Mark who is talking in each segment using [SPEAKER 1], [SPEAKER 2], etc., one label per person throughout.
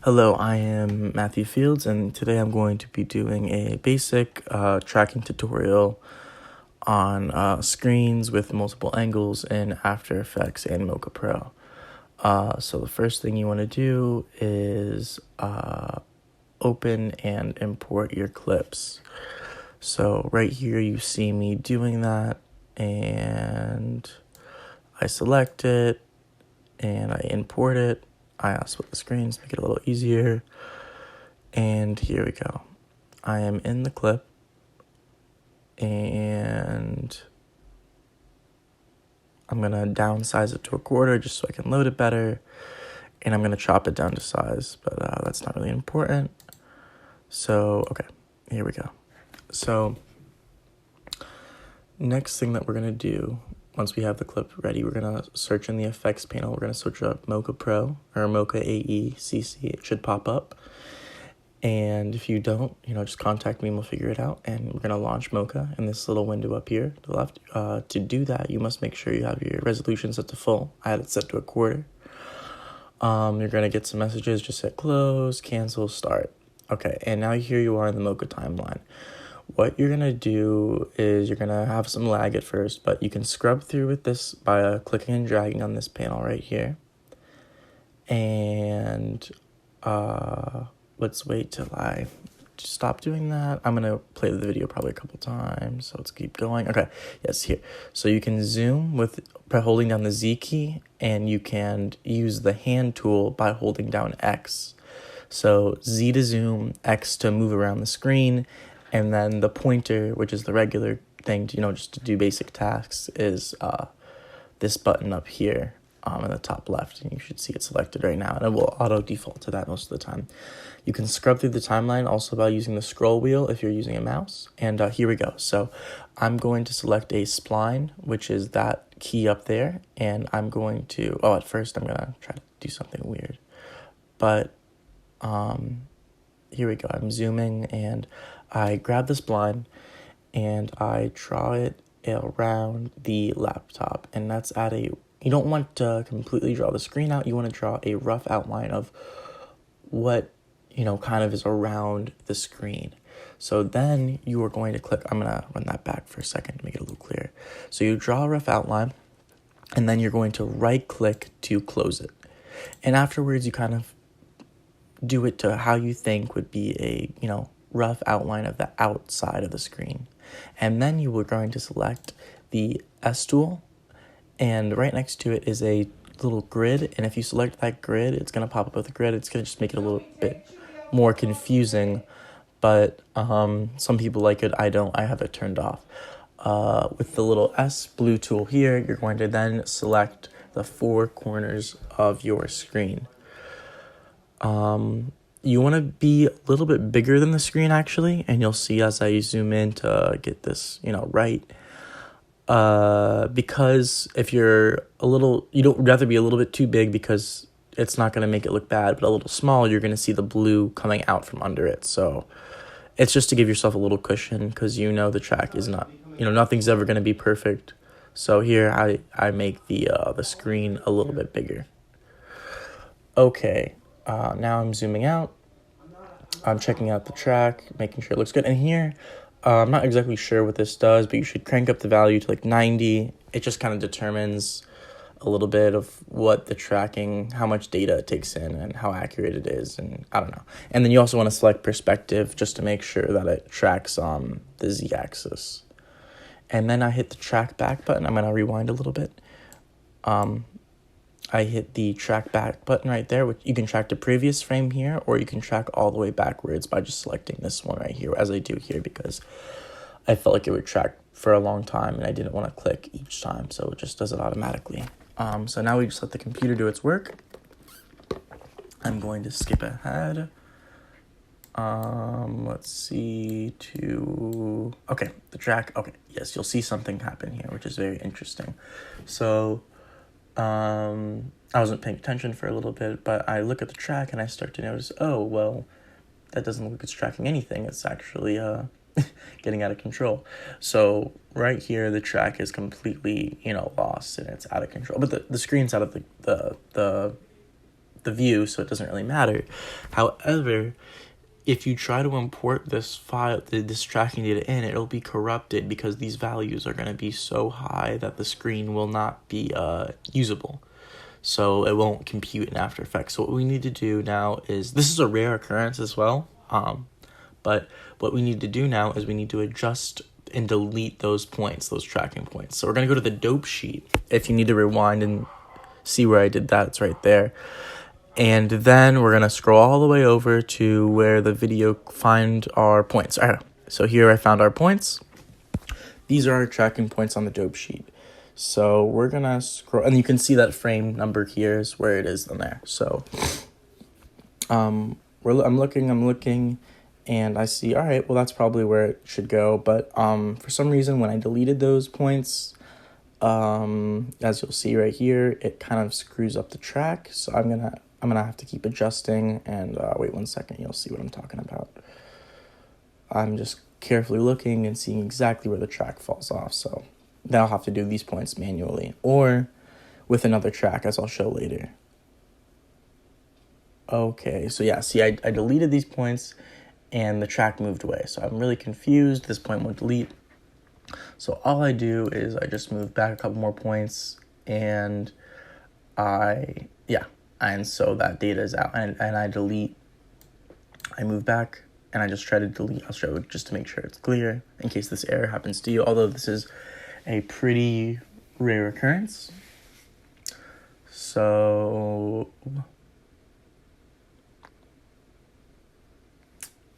[SPEAKER 1] Hello, I am Matthew Fields, and today I'm going to be doing a basic tracking tutorial on screens with multiple angles in After Effects and Mocha Pro. So the first thing you want to do is open and import your clips. So right here you see me doing that, and I select it, and I import it. I split the screens, make it a little easier. And here we go. I am in the clip, and I'm going to downsize it to a quarter just so I can load it better. And I'm going to chop it down to size, but that's not really important. So, okay, here we go. So, next thing that we're going to do, once we have the clip ready, we're going to search in the effects panel. We're going to search up Mocha Pro or Mocha AE CC. It should pop up. And if you don't, just contact me and we'll figure it out. And we're going to launch Mocha in this little window up here to the left. To do that, you must make sure you have your resolution set to full. I had it set to a quarter. You're going to get some messages. Just hit close, cancel, start. Okay, and now here you are in the Mocha timeline. What you're going to do is you're going to have some lag at first, but you can scrub through with this by clicking and dragging on this panel right here. And let's wait till I stop doing that. I'm going to play the video probably a couple times, so let's keep going. Okay, yes, here. So you can zoom by holding down the Z key, and you can use the hand tool by holding down X. So Z to zoom, X to move around the screen, and then the pointer, which is the regular thing to, just to do basic tasks, is this button up here in the top left, and you should see it selected right now, and it will auto default to that most of the time. You can scrub through the timeline also by using the scroll wheel if you're using a mouse, and here we go. So I'm going to select a spline, which is that key up there, and I'm going to, at first I'm going to try to do something weird, but here we go. I'm zooming, and I grab the spline, and I draw it around the laptop, and that's at a, you don't want to completely draw the screen out. You want to draw a rough outline of what, kind of is around the screen. So then you are going to click, I'm going to run that back for a second to make it a little clearer. So you draw a rough outline, and then you're going to right click to close it. And afterwards, you kind of do it to how you think would be a, rough outline of the outside of the screen. And then you are going to select the S tool, and right next to it is a little grid. And if you select that grid, it's going to pop up with a grid. It's going to just make it a little bit more confusing, but some people like it. I don't. I have it turned off. With the little S blue tool here, you're going to then select the four corners of your screen. You want to be a little bit bigger than the screen, actually, and you'll see as I zoom in to get this, right. Because if you'd rather be a little bit too big because it's not going to make it look bad, but a little small, you're going to see the blue coming out from under it. So it's just to give yourself a little cushion, because the track is not, nothing's ever going to be perfect. So here I make the screen a little bit bigger. Okay. Now I'm zooming out. I'm checking out the track, making sure it looks good. And here, I'm not exactly sure what this does, but you should crank up the value to like 90. It just kind of determines a little bit of what the tracking, how much data it takes in and how accurate it is. And I don't know. And then you also want to select perspective just to make sure that it tracks the Z-axis. And then I hit the track back button. I'm going to rewind a little bit. I hit the track back button right there, which you can track the previous frame here, or you can track all the way backwards by just selecting this one right here, as I do here, because I felt like it would track for a long time and I didn't want to click each time, so it just does it automatically. So now we just let the computer do its work. I'm going to skip ahead. Let's see okay, the track. Okay, yes, you'll see something happen here, which is very interesting. So I wasn't paying attention for a little bit, but I look at the track and I start to notice, that doesn't look like it's tracking anything. It's actually getting out of control. So right here, the track is completely, lost and it's out of control. But the screen's out of the the view, so it doesn't really matter. However, if you try to import this file, this tracking data in, it'll be corrupted because these values are going to be so high that the screen will not be usable. So it won't compute in After Effects. So what we need to do now is, this is a rare occurrence as well, but what we need to do now is we need to adjust and delete those points, those tracking points. So we're going to go to the dope sheet. If you need to rewind and see where I did that, it's right there. And then we're going to scroll all the way over to where the video find our points. All right, so here I found our points. These are our tracking points on the dope sheet. So we're going to scroll, and you can see that frame number here is where it is on there. So I'm looking, and I see, all right, well, that's probably where it should go. But for some reason, when I deleted those points, as you'll see right here, it kind of screws up the track. So I'm gonna have to keep adjusting, and wait 1 second, you'll see what I'm talking about. I'm just carefully looking and seeing exactly where the track falls off. So then I'll have to do these points manually or with another track, as I'll show later. Okay, so yeah, see, I deleted these points and the track moved away. So I'm really confused. This point won't delete. So all I do is I just move back a couple more points, and and so that data is out, and I move back, and I just try to delete. I'll show it just to make sure it's clear in case this error happens to you, although this is a pretty rare occurrence. So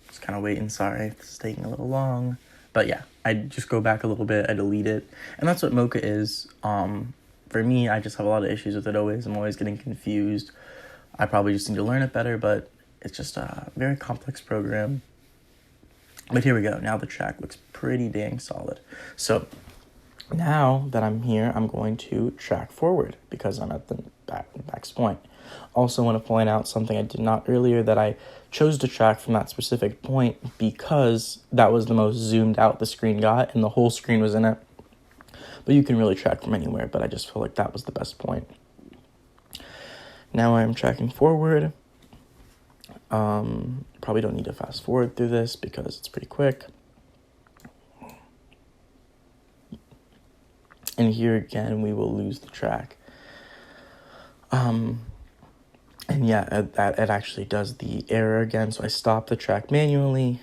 [SPEAKER 1] just kind of waiting. Sorry, this is taking a little long. But yeah, I just go back a little bit, I delete it. And that's what Mocha is. For me, I just have a lot of issues with it always. I'm always getting confused. I probably just need to learn it better, but it's just a very complex program. But here we go. Now the track looks pretty dang solid. So now that I'm here, I'm going to track forward because I'm at the next point. Also want to point out something I did not earlier, that I chose to track from that specific point because that was the most zoomed out the screen got and the whole screen was in it. But you can really track from anywhere, but I just feel like that was the best point. Now I'm tracking forward. Probably don't need to fast forward through this because it's pretty quick. And here again, we will lose the track. And yeah, it actually does the error again. So I stop the track manually.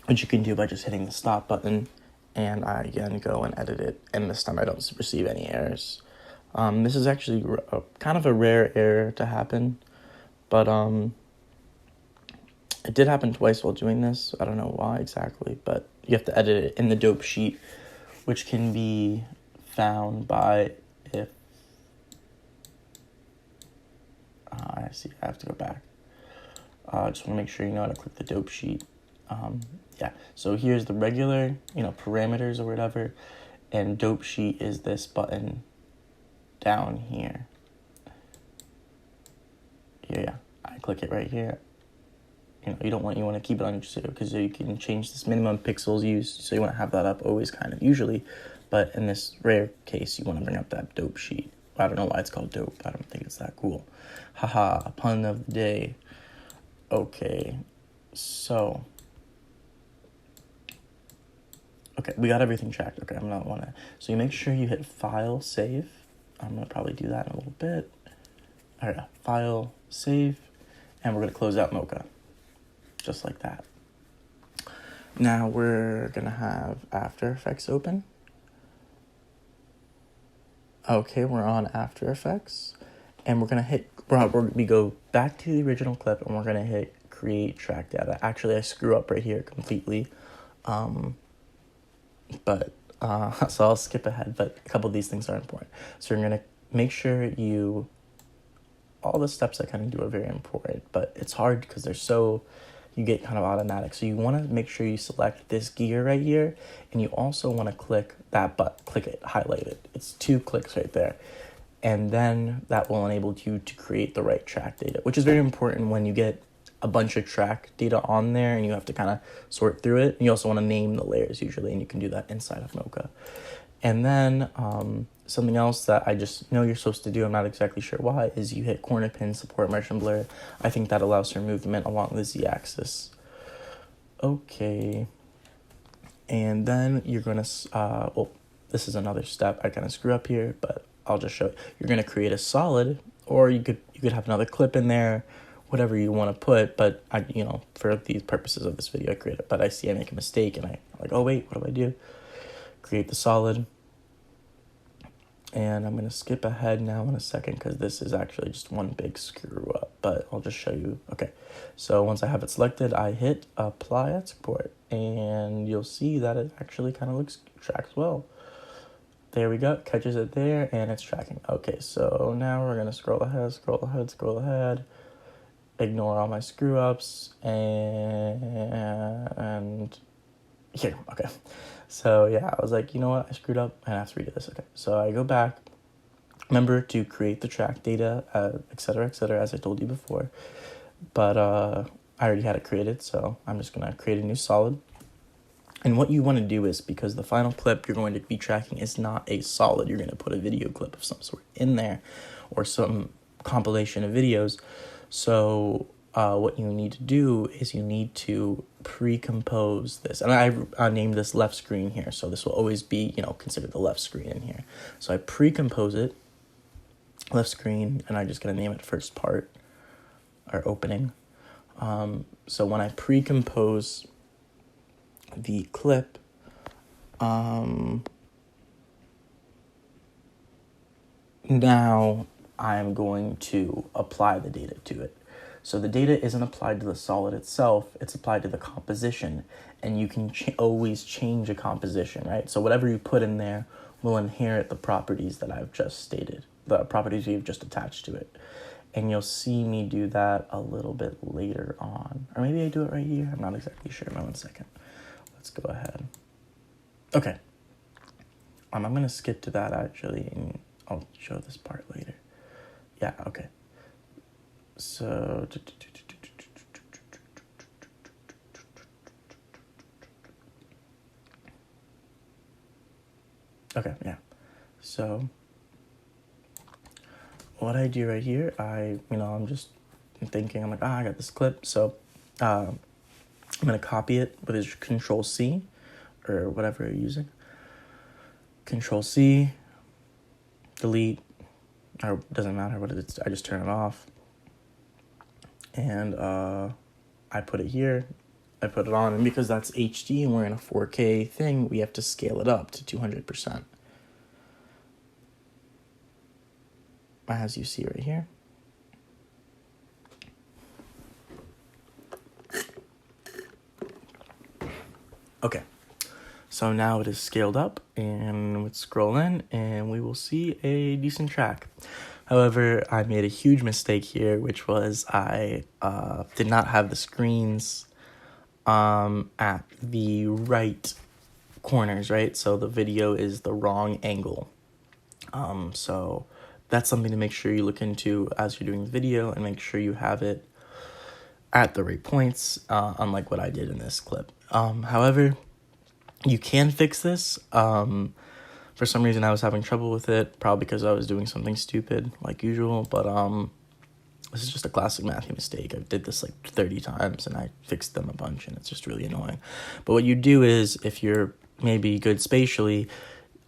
[SPEAKER 1] Which you can do by just hitting the stop button. And I again go and edit it. And this time I don't receive any errors. This is actually kind of a rare error to happen. But it did happen twice while doing this. I don't know why exactly. But you have to edit it in the dope sheet, which can be found by if... I see, I have to go back. I just want to make sure you know how to click the dope sheet. Yeah, so here's the regular, parameters or whatever, and dope sheet is this button down here. Yeah, I click it right here. You want to keep it on because you can change this minimum pixels used, so you want to have that up always kind of usually, but in this rare case, you want to bring up that dope sheet. I don't know why it's called dope. I don't think it's that cool. Haha, pun of the day. Okay, so... Okay, we got everything tracked. Okay, I'm not wanna. So you make sure you hit File, Save. I'm gonna probably do that in a little bit. All right, File, Save, and we're gonna close out Mocha, just like that. Now we're gonna have After Effects open. Okay, we're on After Effects, and we're gonna hit. We go back to the original clip, and we're gonna hit Create Track Data. Actually, I screw up right here completely. But so I'll skip ahead, but a couple of these things are important. So you're going to make sure all the steps I kind of do are very important, but it's hard because you get kind of automatic. So you want to make sure you select this gear right here, and you also want to click that button, click it, highlight it. It's 2 clicks right there. And then that will enable you to create the right track data, which is very important when you get a bunch of track data on there, and you have to kind of sort through it. And you also want to name the layers usually, and you can do that inside of Mocha. And then something else that I just know you're supposed to do, I'm not exactly sure why, is you hit corner pin, support merchant blur. I think that allows for movement along the z-axis. Okay. And then you're going to, this is another step. I kind of screw up here, but I'll just show it. You're going to create a solid, or you could have another clip in there, whatever you want to put, but for these purposes of this video, I create it. But I see I make a mistake, and I'm like, oh wait, what do I do? Create the solid. And I'm going to skip ahead now in a second because this is actually just one big screw up, but I'll just show you. Okay, so once I have it selected, I hit apply export, and you'll see that it actually kind of tracks well. There we go, catches it there, and it's tracking. Okay, so now we're going to scroll ahead, ignore all my screw ups, and here, okay. So yeah, I was like, you know what, I screwed up, and I have to redo this. Okay, so I go back. Remember to create the track data, etc., as I told you before. But I already had it created, so I'm just gonna create a new solid. And what you want to do is, because the final clip you're going to be tracking is not a solid, you're going to put a video clip of some sort in there, or some compilation of videos. So what you need to do is you need to pre-compose this. And I named this left screen here, so this will always be, considered the left screen in here. So I pre-compose it, left screen, and I'm just going to name it first part, or opening. So when I pre-compose the clip, now I'm going to apply the data to it. So the data isn't applied to the solid itself, it's applied to the composition, and you can always change a composition, right? So whatever you put in there will inherit the properties that I've just stated, the properties you've just attached to it. And you'll see me do that a little bit later on. Or maybe I do it right here, I'm not exactly sure. 1 second. Let's go ahead. Okay. I'm going to skip to that actually, and I'll show this part later. Yeah, okay. So, okay, yeah. So, what I do right here, I'm just thinking, I'm like, I got this clip. So, I'm going to copy it with Control C or whatever you're using. Control C, delete, or doesn't matter what it is, I just turn it off. And I put it here, I put it on, and because that's HD and we're in a 4K thing, we have to scale it up to 200%. As you see right here. Okay, so now it is scaled up, and let's scroll in, and we will see a decent track. However, I made a huge mistake here, which was I did not have the screens at the right corners, right? So the video is the wrong angle. So that's something to make sure you look into as you're doing the video, and make sure you have it at the right points, unlike what I did in this clip. However, you can fix this. For some reason, I was having trouble with it, probably because I was doing something stupid, like usual, but this is just a classic Matthew mistake. I did this like 30 times, and I fixed them a bunch, and it's just really annoying. But what you do is, if you're maybe good spatially,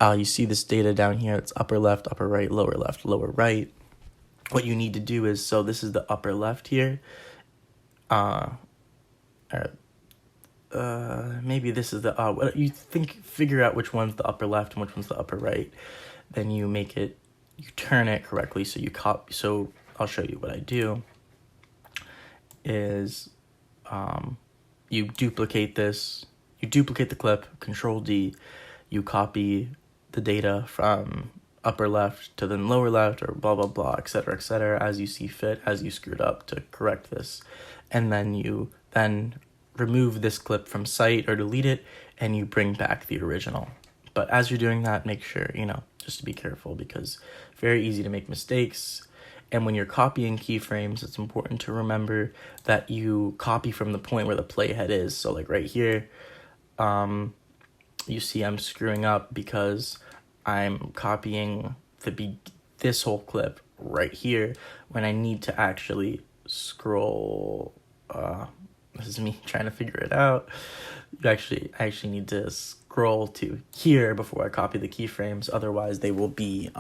[SPEAKER 1] you see this data down here, it's upper left, upper right, lower right. What you need to do is, so this is the upper left here, maybe this is the, what you figure out which one's the upper left and which one's the upper right. Then you turn it correctly. So so I'll show you what I do is, you duplicate this, you duplicate the clip, Control D, you copy the data from upper left to then lower left, or blah, blah, blah, etc., as you see fit, as you screwed up to correct this. And then you remove this clip from site or delete it, and you bring back the original. But as you're doing that, make sure, just to be careful, because very easy to make mistakes. And when you're copying keyframes, it's important to remember that you copy from the point where the playhead is. So like right here, you see I'm screwing up because I'm copying this whole clip right here when I need to actually scroll. This is me trying to figure it out. I actually need to scroll to here before I copy the keyframes. Otherwise, they will be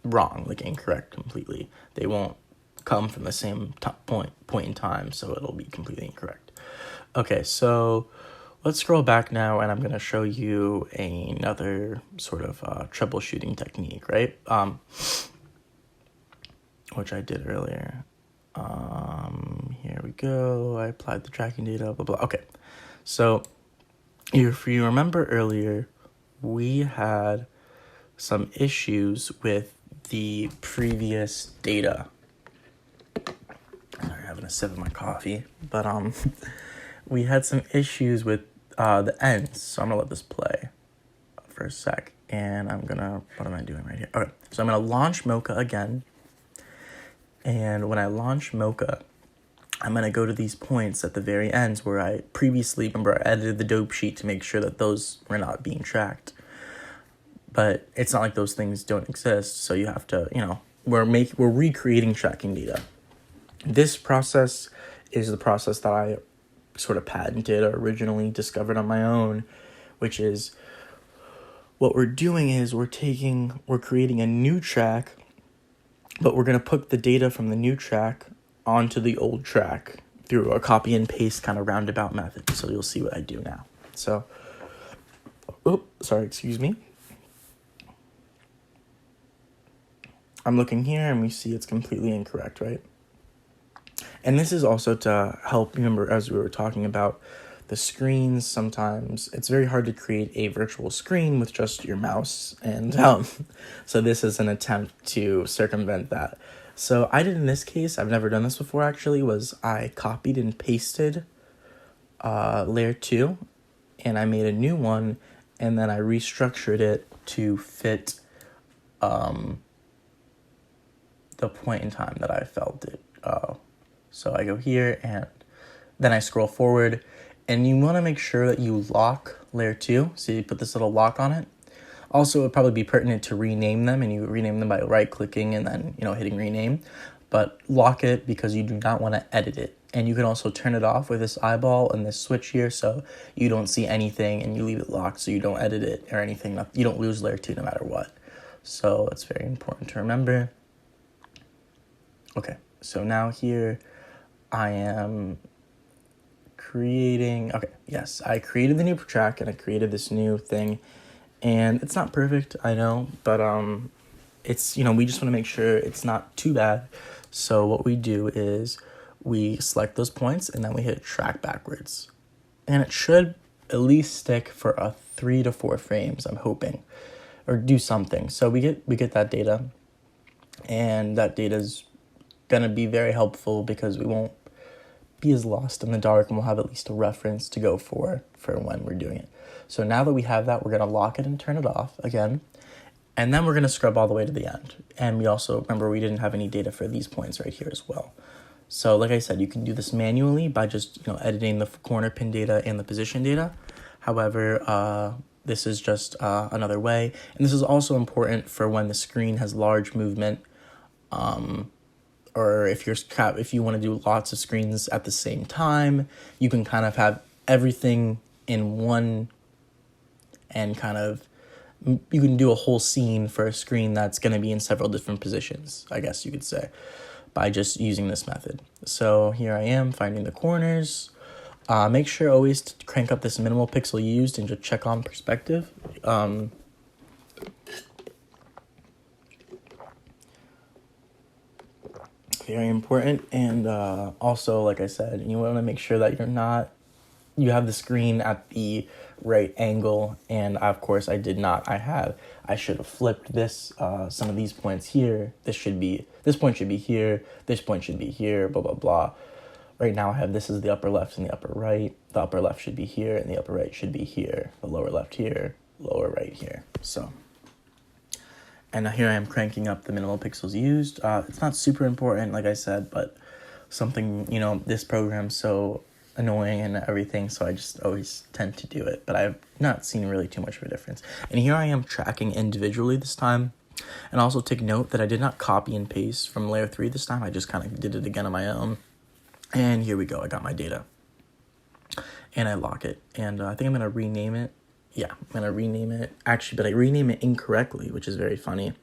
[SPEAKER 1] wrong, like incorrect completely. They won't come from the same point in time, so it'll be completely incorrect. Okay, so let's scroll back now, and I'm going to show you another sort of troubleshooting technique, right? Which I did earlier. Here we go. I applied the tracking data, blah, blah. Okay, so if you remember earlier, we had some issues with the previous data. Sorry, having a sip of my coffee. But we had some issues with the ends. So I'm gonna let this play for a sec. And what am I doing right here? Okay, so I'm gonna launch Mocha again. And when I launch Mocha, I'm gonna go to these points at the very ends where I previously, remember I edited the dope sheet to make sure that those were not being tracked. But it's not like those things don't exist, so you have to, we're recreating tracking data. This process is the process that I sort of patented or originally discovered on my own, which is what we're doing is we're creating a new track, but we're going to put the data from the new track onto the old track through a copy and paste kind of roundabout method. So you'll see what I do now. So, excuse me. I'm looking here and we see it's completely incorrect, right? And this is also to help, remember, as we were talking about the screens, sometimes it's very hard to create a virtual screen with just your mouse. And so this is an attempt to circumvent that. So I did in this case, I've never done this before actually, was I copied and pasted layer 2 and I made a new one and then I restructured it to fit the point in time that I felt it. So I go here and then I scroll forward, and you want to make sure that you lock layer 2. So you put this little lock on it. Also, it would probably be pertinent to rename them, and you rename them by right-clicking and then, hitting rename. But lock it because you do not want to edit it. And you can also turn it off with this eyeball and this switch here so you don't see anything and you leave it locked so you don't edit it or anything. You don't lose layer 2 no matter what. So it's very important to remember. Okay, so now here I am creating, I created the new track and I created this new thing, and it's not perfect, I know, but it's, we just want to make sure it's not too bad. So what we do is we select those points and then we hit track backwards, and it should at least stick for 3 to 4 frames, I'm hoping, or do something. So we get that data, and that data's gonna be very helpful because we won't be as lost in the dark and we'll have at least a reference to go for when we're doing it. So now that we have that, we're gonna lock it and turn it off again, and then we're gonna scrub all the way to the end. And we also, remember, we didn't have any data for these points right here as well. So like I said, you can do this manually by just editing the corner pin data and the position data. However, this is just another way, and this is also important for when the screen has large movement, or if you want to do lots of screens at the same time, you can kind of have everything in one, and you can do a whole scene for a screen that's going to be in several different positions, I guess you could say, by just using this method. So here I am finding the corners. Make sure always to crank up this minimal pixel used and just check on perspective. Very important. And also, like I said, you want to make sure that you have the screen at the right angle. And of course I did not. I should have flipped this, some of these points here. This point should be here, this point should be here, blah, blah, blah. Right now I have this as the upper left and the upper right. The upper left should be here and the upper right should be here. The lower left here, lower right here. So, And here I am cranking up the minimal pixels used. It's not super important, like I said, but something, this program's so annoying and everything, so I just always tend to do it. But I've not seen really too much of a difference. And here I am tracking individually this time. And also take note that I did not copy and paste from layer 3 this time. I just kind of did it again on my own. And here we go. I got my data. And I lock it. And I think I'm going to rename it. Yeah, I'm going to rename it. Actually, but I rename it incorrectly, which is very funny.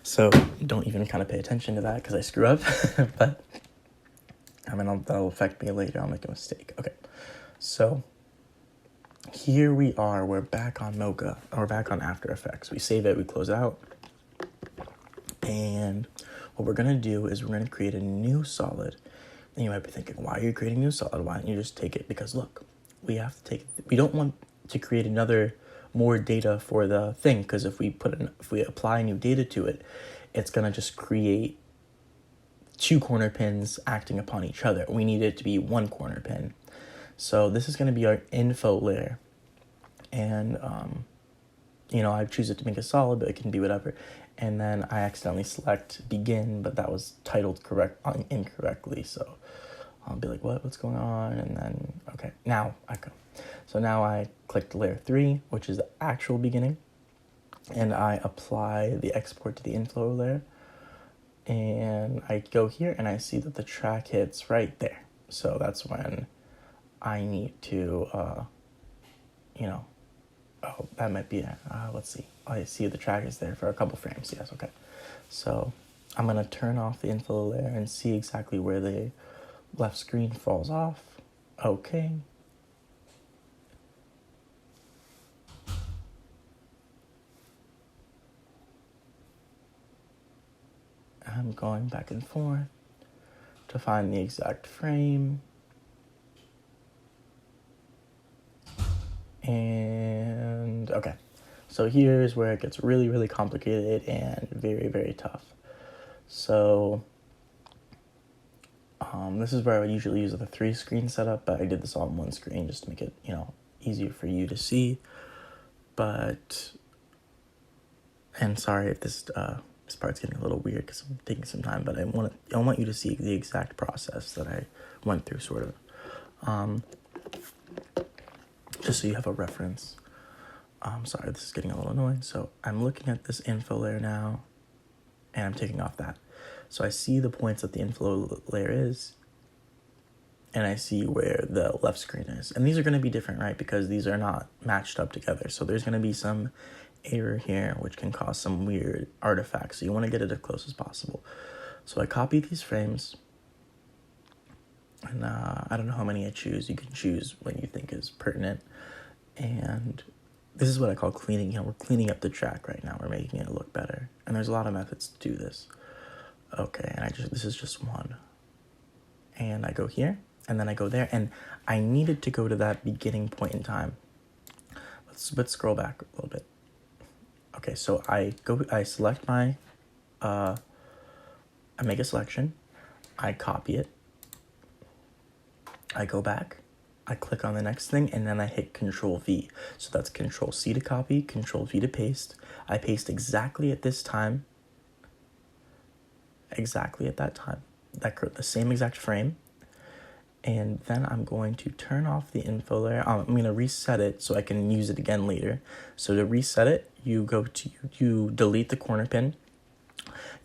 [SPEAKER 1] So don't even kind of pay attention to that because I screw up. But that'll affect me later. I'll make a mistake. Okay, so here we are. We're back on Mocha. We're back on After Effects. We save it. We close out. And what we're going to do is we're going to create a new solid. And you might be thinking, why are you creating a new solid? Why don't you just take it? Because look, we don't want to create more data for the thing, because if we apply new data to it, it's going to just create 2 corner pins acting upon each other. We need it to be 1 corner pin. So this is going to be our info layer. And, I choose it to make a solid, but it can be whatever. And then I accidentally select begin, but that was titled incorrectly. So I'll be like, what's going on? And then, okay, now I go. So now I clicked layer 3, which is the actual beginning. And I apply the export to the inflow layer. And I go here and I see that the track hits right there. So that's when I need to, that might be it. Let's see. I see the track is there for a couple frames. Yes, okay. So I'm going to turn off the inflow layer and see exactly where the left screen falls off. Okay. I'm going back and forth to find the exact frame. And okay, so here's where it gets really, really complicated and very, very tough. So this is where I would usually use the 3-screen setup, but I did this all in 1 screen just to make it, easier for you to see. And sorry if this part's getting a little weird because I'm taking some time, but I want you to see the exact process that I went through, sort of. Just so you have a reference. Sorry, this is getting a little annoying. So I'm looking at this info layer now, and I'm taking off that. So I see the points that the info layer is, and I see where the left screen is. And these are going to be different, right? Because these are not matched up together. So there's going to be some error here, which can cause some weird artifacts. So you want to get it as close as possible. So I copy these frames. And I don't know how many I choose. You can choose what you think is pertinent. And this is what I call cleaning. We're cleaning up the track right now. We're making it look better. And there's a lot of methods to do this. Okay, and this is just one. And I go here, and then I go there. And I needed to go to that beginning point in time. Let's scroll back a little bit. Okay, so I select I make a selection. I copy it. I go back, I click on the next thing, and then I hit Control V. So that's Control C to copy, Control V to paste. I paste exactly at this time, the same exact frame. And then I'm going to turn off the info layer. I'm going to reset it so I can use it again later. So to reset it, you delete the corner pin.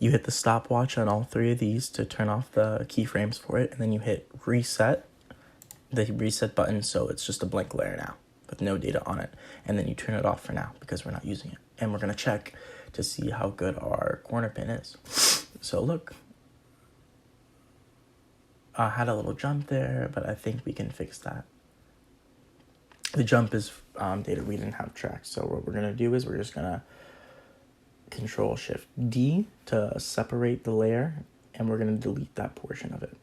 [SPEAKER 1] You hit the stopwatch on all 3 of these to turn off the keyframes for it, and then you hit reset. The reset button, so it's just a blank layer now with no data on it, and then you turn it off for now because we're not using it, and we're going to check to see how good our corner pin is. So look, I had a little jump there, but I think we can fix that. The jump is data we didn't have tracked, so what we're going to do is we're just going to Control Shift D to separate the layer, and we're going to delete that portion of it.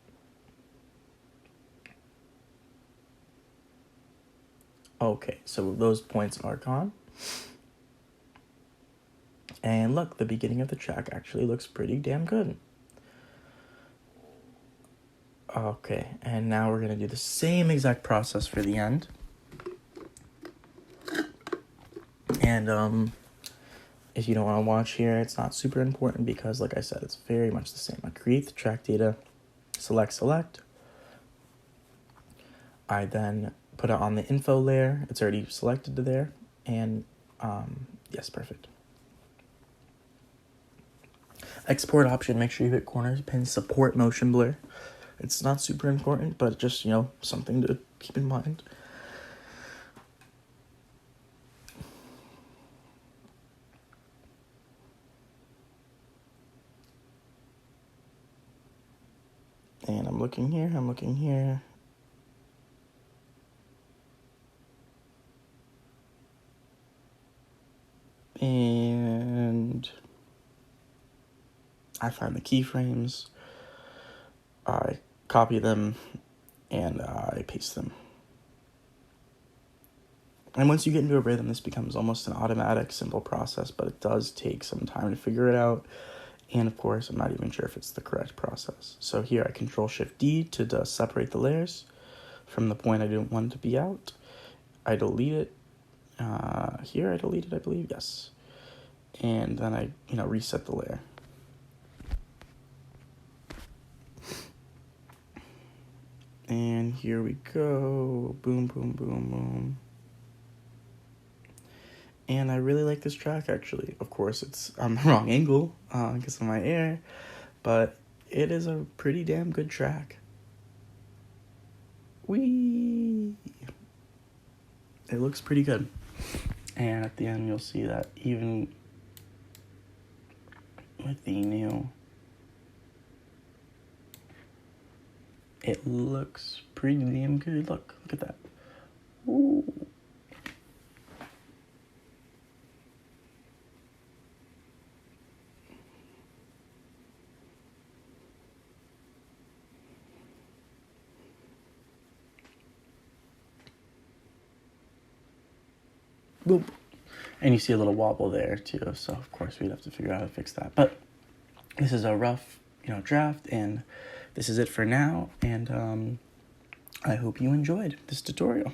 [SPEAKER 1] Okay, so those points are gone. And look, the beginning of the track actually looks pretty damn good. Okay, and now we're going to do the same exact process for the end. And If you don't want to watch here, it's not super important because, like I said, it's very much the same. I create the track data, select. I then put it on the info layer. It's already selected to there. And yes, perfect. Export option, make sure you hit corners, pin, support motion blur. It's not super important, but just, something to keep in mind. And I'm looking here. And I find the keyframes, I copy them, and I paste them. And once you get into a rhythm, this becomes almost an automatic, simple process, but it does take some time to figure it out. And of course, I'm not even sure if it's the correct process. So here I Control-Shift-D to separate the layers from the point I didn't want it to be out. I delete it. Here I delete it, I believe, yes. And then I, reset the layer. And here we go. Boom, boom, boom, boom. And I really like this track, actually. Of course, it's on the wrong angle because of my air, but it is a pretty damn good track. Whee! It looks pretty good. And at the end, you'll see that even with the new, it looks pretty damn good. Look at that. Ooh. Boop. And you see a little wobble there too, so of course we'd have to figure out how to fix that. But this is a rough, draft, and this is it for now, and I hope you enjoyed this tutorial.